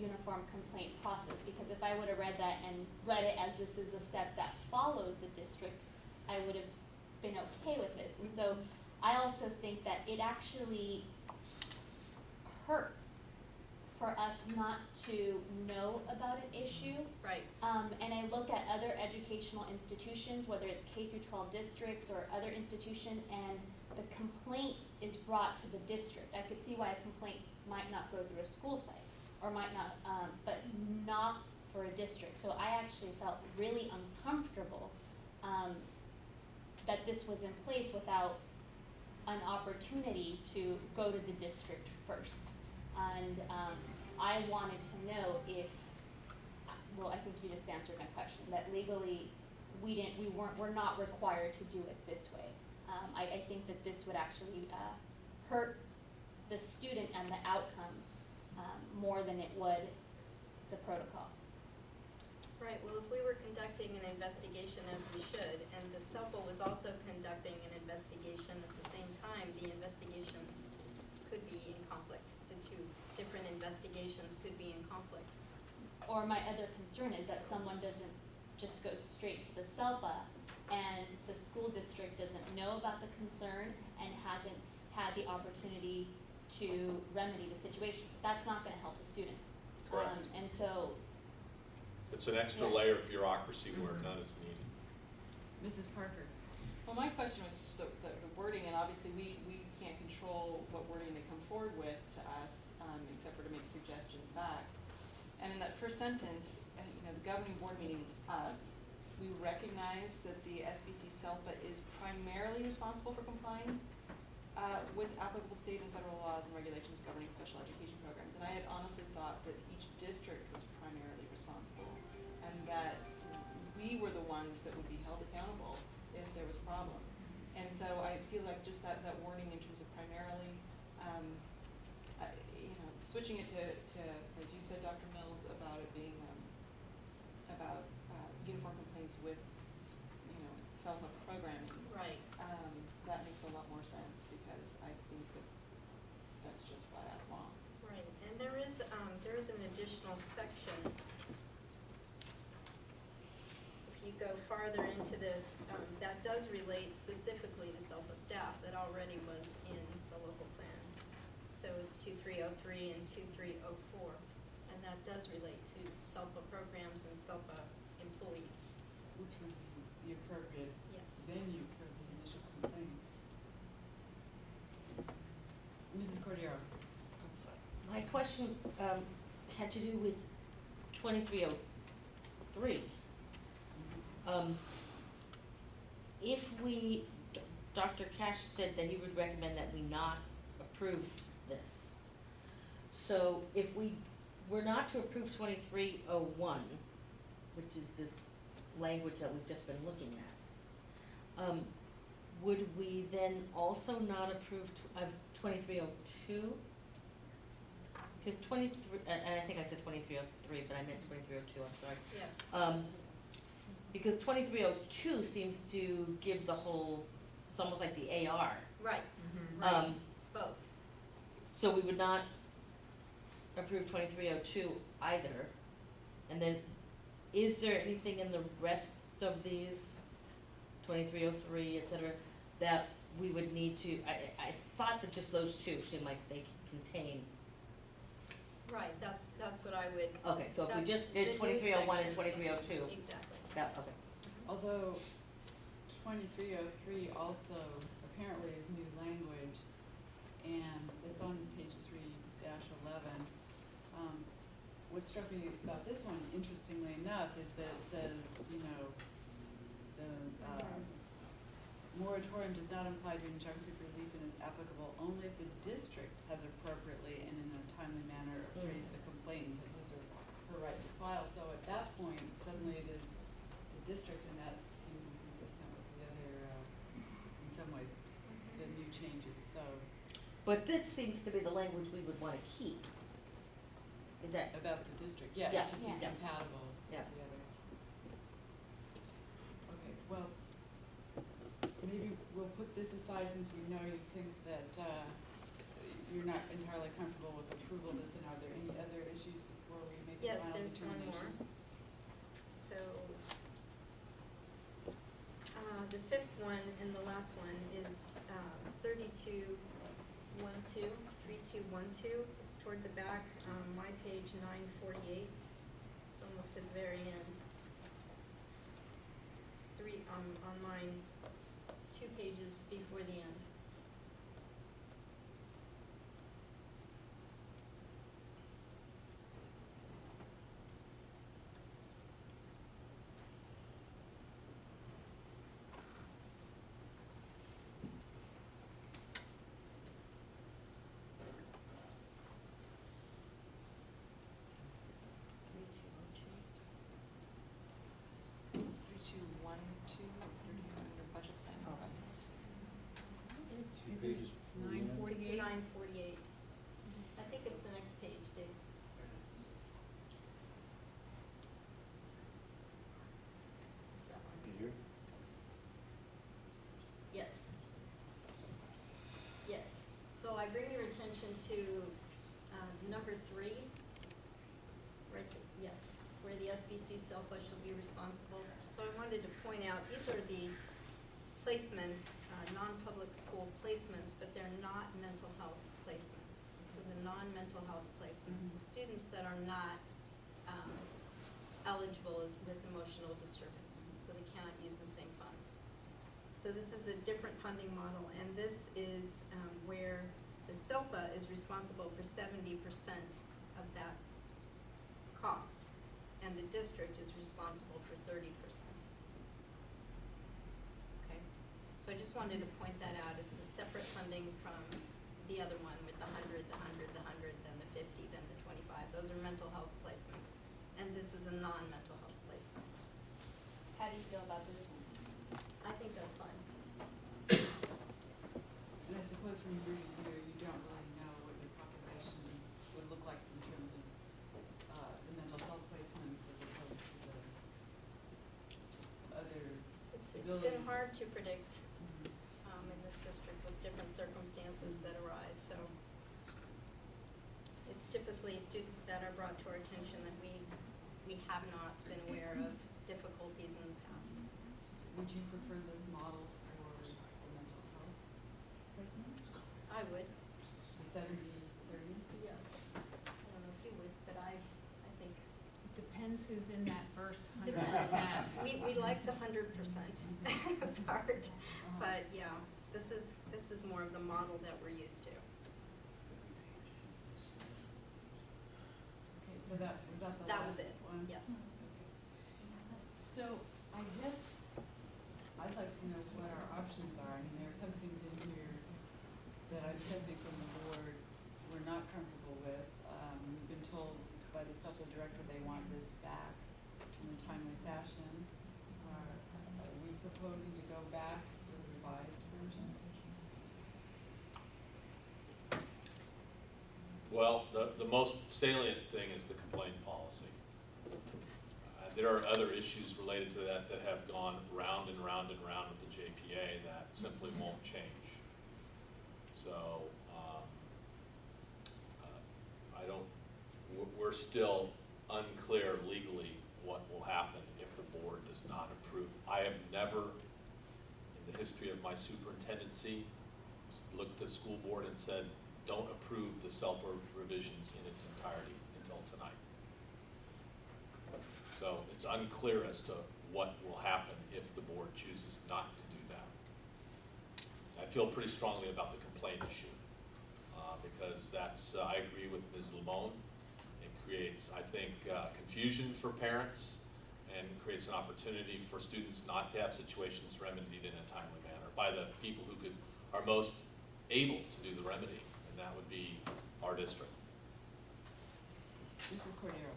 uniform complaint process, because if I would have read that and read it as this is the step that follows the district, I would have been okay with this. And so I also think that it actually hurts for us not to know about an issue. Right. And I look at other educational institutions, whether it's K through 12 districts or other institution, and the complaint is brought to the district. I could see why a complaint might not go through a school site, or might not, but not for a district. So I actually felt really uncomfortable that this was in place without an opportunity to go to the district first. And I wanted to know if, well, I think you just answered my question, that legally we're not required to do it this way. I think that this would actually hurt the student and the outcome more than it would the protocol. Right, well, if we were conducting an investigation as we should, and the SELPA was also conducting an investigation at the same time, the investigation could be in conflict. The two different investigations could be in conflict. Or my other concern is that someone doesn't just go straight to the SELPA and the school district doesn't know about the concern and hasn't had the opportunity to remedy the situation. That's not gonna help the student. Correct. And so, It's an extra Yeah. layer of bureaucracy where none is needed. Mrs. Parker? Well, my question was just the wording, and obviously we can't control what wording they come forward with to us, except for to make suggestions back. And in that first sentence, the governing board, meaning us, we recognize that the SBC SELPA is primarily responsible for complying with applicable state and federal laws and regulations governing special education programs. And I had honestly thought that each district was primarily responsible, and that we were the ones that would be held accountable if there was a problem. And so I feel like just that wording in terms of primarily, switching it to, as you said, Dr. Mills, about it being about uniform complaints with, SELPA programming. Right. That makes a lot more sense, because I think that that's just flat out wrong. Right, and there is an additional section. If you go farther into this, that does relate specifically to SELPA staff that already was in the local plan. So it's 2303 and 2304, and that does relate to SELPA programs and SELPA employees. Which would be the appropriate Yes. venue for the initial complaint. Mrs. Cordero? My question had to do with 2303. If Dr. Cash said that he would recommend that we not approve this. So if we were not to approve 2301, which is this language that we've just been looking at, would we then also not approve 2302? Because 23, and I think I said 2303, but I meant 2302, I'm sorry. Yes. Because 2302 seems to give the whole, it's almost like the AR. Right, both. So we would not approve 2302 either. And then, is there anything in the rest of these, 2303, et cetera, that we would need to, I thought that just those two seemed like they contain. Right, that's what I would. Okay, so if we That's just the did new 2301 and sections. 2302, Exactly. Yeah, okay. Although 2303 also apparently is new language, and it's on page 3-11. What struck me about this one, interestingly enough, is that it says, you know, the moratorium does not apply to injunctive relief and is applicable only if the district has appropriately and in a timely manner raised the complaint and has her right to file. So at that point, suddenly it is the district, and that seems inconsistent with the other, in some ways, the new changes, so. But this seems to be the language we would wanna keep. Is that, About the district, yeah, Yeah. it's just Yeah. incompatible with Yeah. the others. Okay, well, maybe we'll put this aside since we know you think that, you're not entirely comfortable with approval of this, and are there any other issues before we make a Yes, final there's one more. determination? So, the fifth one and the last one is 3212. It's toward the back, my page 948. It's almost to the very end. It's on line 2 pages before the end. Budget planning Oh. process. Two pages before the end. 948. 948. I think it's the next page, Dave. Is that one? Here? Yes. Yes. So I bring your attention to number 3, right, yes, where the SBC CELPA shall be responsible. So I wanted to point out, these are the placements, non-public school placements, but they're not mental health placements. So the non-mental health placements, the students that are not eligible with emotional disturbance, so they cannot use the same funds. So this is a different funding model, and this is where the CELPA is responsible for 70% of that cost, and the district is responsible for 30%. Okay, so I just wanted to point that out. It's a separate funding from the other one with the 100, the 100, the 100, then the 50, then the 25. Those are mental health placements, and this is a non-mental health placement. How do you feel about this one? I think that's fine. And I suppose from reading here, you don't really know what your population would look like in terms of, the mental health placements as opposed to the other. It's been abilities. hard to predict in this district with different circumstances that arise, so. It's typically students that are brought to our attention that we have not been aware of difficulties in the past. Would you prefer this model for the mental health placements? I would. The 70-30? Yes. I don't know if you would, but I think. Depends who's in that first Depends. 100%. We like the 100% part, but yeah, this is more of the model that we're used to. Okay, so that, was that the That last was it, one? yes. So, I guess I'd like to know what our options are. I mean, there are some things in here that I'm sensing from the board we're not comfortable with. We've been told by the CELPA director they want this back in a timely fashion. Are we proposing to go back with a revised version? Well, the most salient thing is the complaint policy. There are other issues related to that that have gone round and round and round with the JPA that simply won't change. So, I don't, we're still unclear legally what will happen if the board does not approve. I have never, in the history of my superintendency, looked at the school board and said, don't approve the CELPA revisions in its entirety until tonight. So it's unclear as to what will happen if the board chooses not to do that. I feel pretty strongly about the complaint issue, because that's, I agree with Ms. Lamone. It creates, I think, confusion for parents, and creates an opportunity for students not to have situations remedied in a timely manner by the people who are most able to do the remedy, and that would be our district. Mrs. Cordero?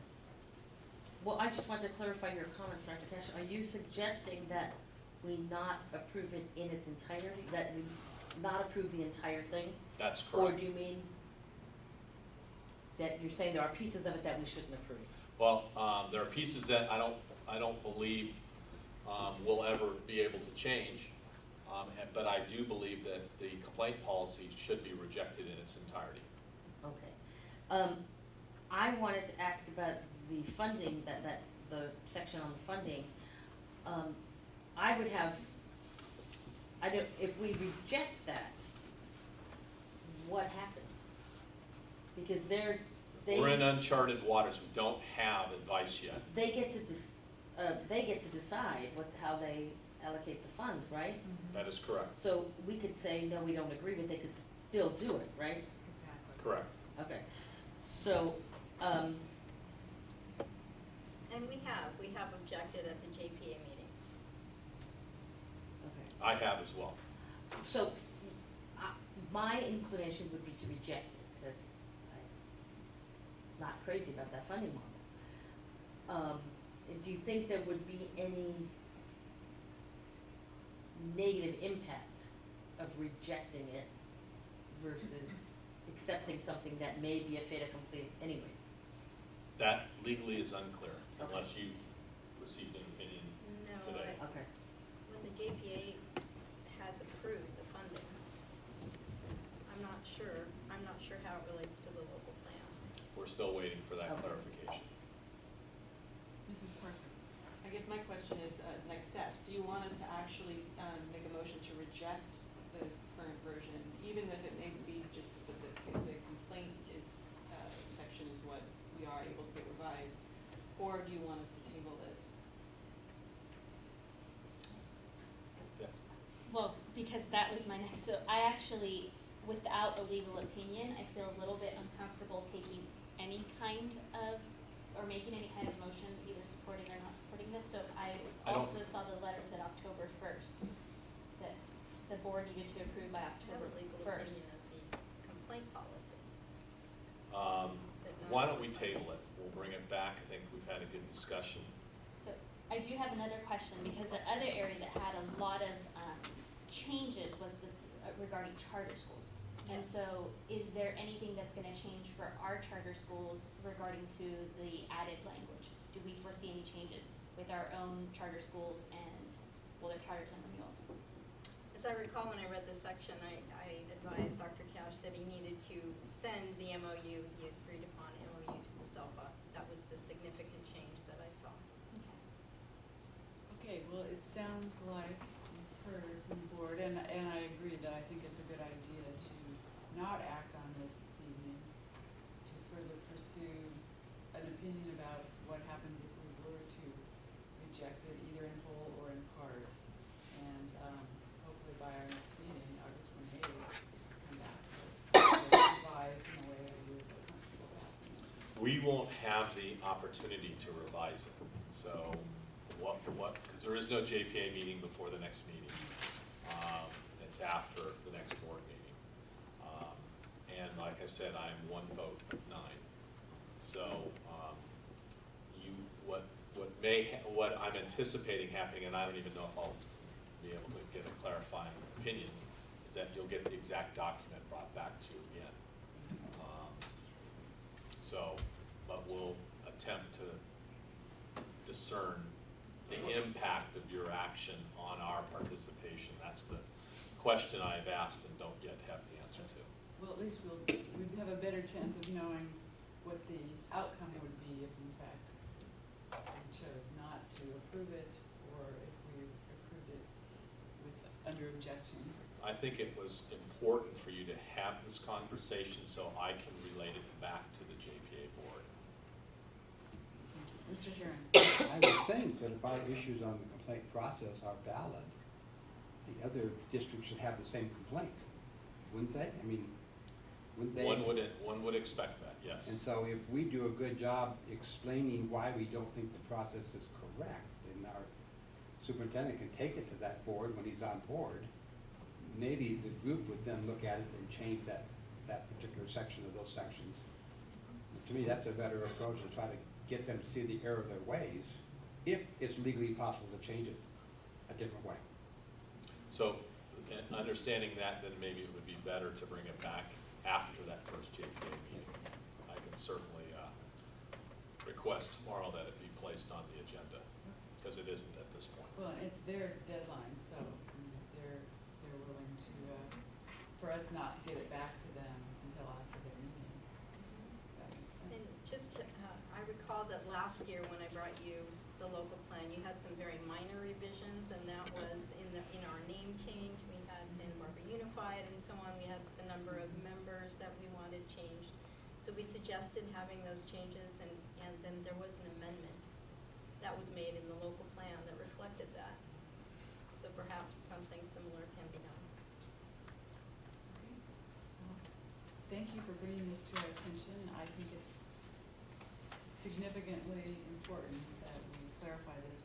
Well, I just want to clarify your comments, Dr. Cash. Are you suggesting that we not approve it in its entirety, that we not approve the entire thing? That's Or correct. do you mean that you're saying there are pieces of it that we shouldn't approve? Well, there are pieces that I don't believe will ever be able to change, but I do believe that the complaint policy should be rejected in its entirety. Okay. I wanted to ask about the funding, the section on the funding. I would have, if we reject that, what happens? Because We're in uncharted waters. We don't have advice yet. they get to decide how they allocate the funds, right? That is correct. So we could say, no, we don't agree, but they could still do it, right? Exactly. Correct. Okay. So, And we have objected at the JPA meetings. okay. I have as well. So, my inclination would be to reject it, because I'm not crazy about that funding model. Do you think there would be any negative impact of rejecting it versus accepting something that may be a fait accompli anyways? That legally is unclear Okay. unless you've received an opinion No, today. Okay. when the JPA has approved the funding, I'm not sure how it relates to the local plan. We're still waiting for that Okay. clarification. Mrs. Parker? I guess my question is, next steps. Do you want us to actually make a motion to reject this current version, even if it may be just that the complaint is, section is what we are able to get revised? Or do you want us to table this? Yes. Well, because that was my next, so I actually, without a legal opinion, I feel a little bit uncomfortable taking any kind of, or making any kind of motion, either supporting or not supporting this. So I I don't- also saw the letter said October 1st, that the board needed to approve by I have October a legal 1st. opinion of the complaint policy. Why don't we table it? We'll bring it back. I think we've had a good discussion. So I do have another question, because the other area that had a lot of changes was regarding charter schools. And Yes. so is there anything that's gonna change for our charter schools regarding to the added language? Do we foresee any changes with our own charter schools and, well, their charters and renewals? As I recall, when I read this section, I advised Dr. Cash that he needed to send the MOU, the agreed upon MOU, to the SELPA. That was the significant change that I saw. Okay, well, it sounds like you've heard from the board, and I agree that I think it's a good idea to not act on this evening, to further pursue an opinion about what happens if we were to reject it either in whole or in part. And hopefully by our next meeting, August 28th, come back to us revised in a way that we would feel comfortable with. We won't have the opportunity to revise it. So because there is no JPA meeting before the next meeting. It's after the next board meeting. And like I said, I'm one vote of 9. So what I'm anticipating happening, and I don't even know if I'll be able to get a clarifying opinion, is that you'll get the exact document brought back to you again. But we'll attempt to discern the impact of your action on our participation. That's the question I've asked and don't yet have the answer to. Well, at least we'd have a better chance of knowing what the outcome would be if in fact we chose not to approve it, or if we approved it under objection. I think it was important for you to have this conversation so I can relate it back to the JPA board. Mr. Heron? I would think that if our issues on the complaint process are valid, the other districts should have the same complaint, wouldn't they? I mean, wouldn't they? One would expect that, yes. And so if we do a good job explaining why we don't think the process is correct, then our superintendent can take it to that board when he's on board. Maybe the group would then look at it and change that particular section or those sections. To me, that's a better approach to try to get them to see the error of their ways, if it's legally possible to change it a different way. So, understanding that, then maybe it would be better to bring it back after that first JPA meeting. I can certainly request tomorrow that it be placed on the agenda, because it isn't at this point. Well, it's their deadline, so they're willing to, for us not to get it back to them until after their meeting. That makes sense. And just to, I recall that last year when I brought you the local plan, you had some very minor revisions, and that was in our name change. We had Santa Barbara Unified and so on. We had the number of members that we wanted changed. So we suggested having those changes, and then there was an amendment that was made in the local plan that reflected that. So perhaps something similar can be done. Thank you for bringing this to our attention. I think it's significantly important that we clarify this